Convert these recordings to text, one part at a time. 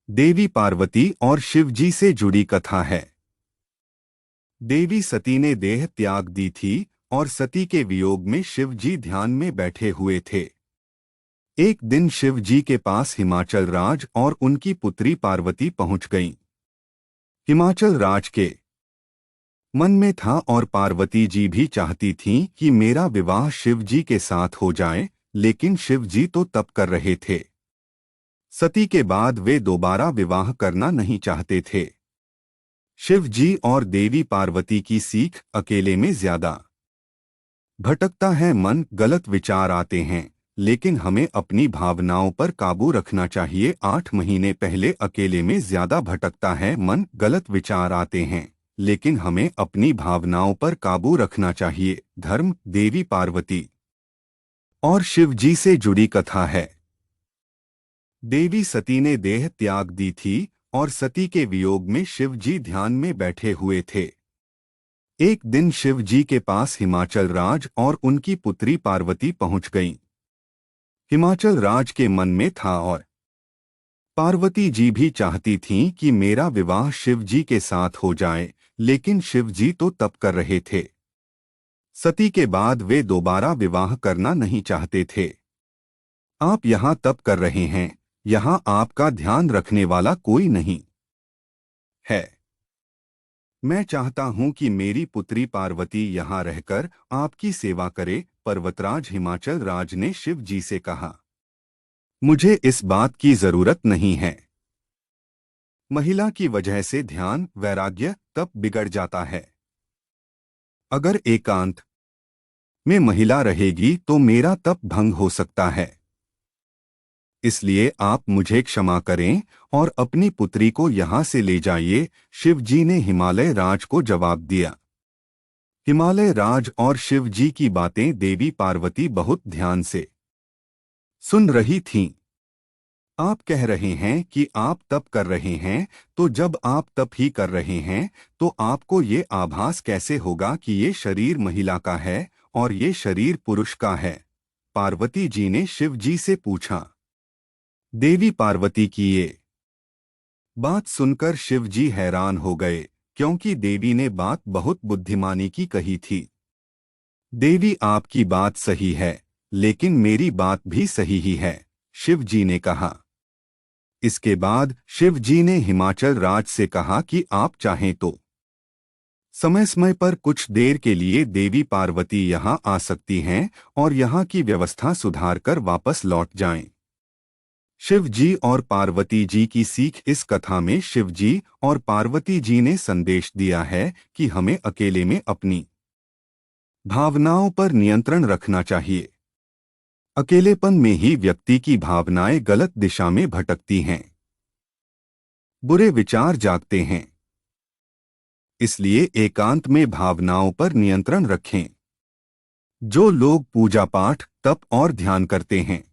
देवी पार्वती और शिव जी से जुड़ी कथा है। देवी सती ने देह त्याग दी थी और सती के वियोग में शिव जी ध्यान में बैठे हुए थे। एक दिन शिव जी के पास हिमाचल राज और उनकी पुत्री पार्वती पहुंच गईं। हिमाचल राज के मन में था और पार्वती जी भी चाहती थीं कि मेरा विवाह शिव जी के साथ हो जाए, लेकिन शिव जी तो तप कर रहे थे। सती के बाद वे दोबारा विवाह करना नहीं चाहते थे। शिव जी और देवी पार्वती की सीख अकेले में ज्यादा भटकता है मन, गलत विचार आते हैं, लेकिन हमें अपनी भावनाओं पर काबू रखना चाहिए। 8 महीने पहले अकेले में ज्यादा भटकता है मन, गलत विचार आते हैं, लेकिन हमें अपनी भावनाओं पर काबू रखना चाहिए। धर्म, देवी पार्वती और शिव जी से जुड़ी कथा है। देवी सती ने देह त्याग दी थी और सती के वियोग में शिव जी ध्यान में बैठे हुए थे। एक दिन शिव जी के पास हिमाचल राज और उनकी पुत्री पार्वती पहुंच गईं। हिमाचल राज के मन में था और पार्वती जी भी चाहती थीं कि मेरा विवाह शिव जी के साथ हो जाए, लेकिन शिव जी तो तप कर रहे थे। सती के बाद वे दोबारा विवाह करना नहीं चाहते थे। आप यहाँ तप कर रहे हैं, यहाँ आपका ध्यान रखने वाला कोई नहीं है। मैं चाहता हूँ कि मेरी पुत्री पार्वती यहाँ रहकर आपकी सेवा करे। पर्वतराज हिमाचल राज ने शिव जी से कहा, मुझे इस बात की जरूरत नहीं है। महिला की वजह से ध्यान, वैराग्य, तप बिगड़ जाता है। अगर एकांत में महिला रहेगी तो मेरा तप भंग हो सकता है। इसलिए आप मुझे क्षमा करें और अपनी पुत्री को यहाँ से ले जाइए। शिव जी ने हिमालय राज को जवाब दिया। हिमालय राज और शिव जी की बातें देवी पार्वती बहुत ध्यान से सुन रही थीं। आप कह रहे हैं कि आप तप कर रहे हैं, तो जब आप तप ही कर रहे हैं तो आपको ये आभास कैसे होगा कि ये शरीर महिला का है और ये शरीर पुरुष का है? पार्वती जी ने शिव जी से पूछा। देवी पार्वती की ये बात सुनकर शिव जी हैरान हो गए, क्योंकि देवी ने बात बहुत बुद्धिमानी की कही थी। देवी, आपकी बात सही है, लेकिन मेरी बात भी सही ही है, शिव जी ने कहा। इसके बाद शिव जी ने हिमाचल राज से कहा कि आप चाहें तो समय समय पर कुछ देर के लिए देवी पार्वती यहाँ आ सकती हैं और यहाँ की व्यवस्था सुधार कर वापस लौट जाएं। शिव जी और पार्वती जी की सीख। इस कथा में शिव जी और पार्वती जी ने संदेश दिया है कि हमें अकेले में अपनी भावनाओं पर नियंत्रण रखना चाहिए। अकेलेपन में ही व्यक्ति की भावनाएं गलत दिशा में भटकती हैं, बुरे विचार जागते हैं। इसलिए एकांत में भावनाओं पर नियंत्रण रखें। जो लोग पूजा पाठ, तप और ध्यान करते हैं,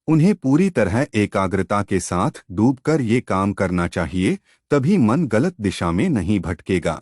उन्हें पूरी तरह एकाग्रता के साथ डूबकर ये काम करना चाहिए, तभी मन गलत दिशा में नहीं भटकेगा।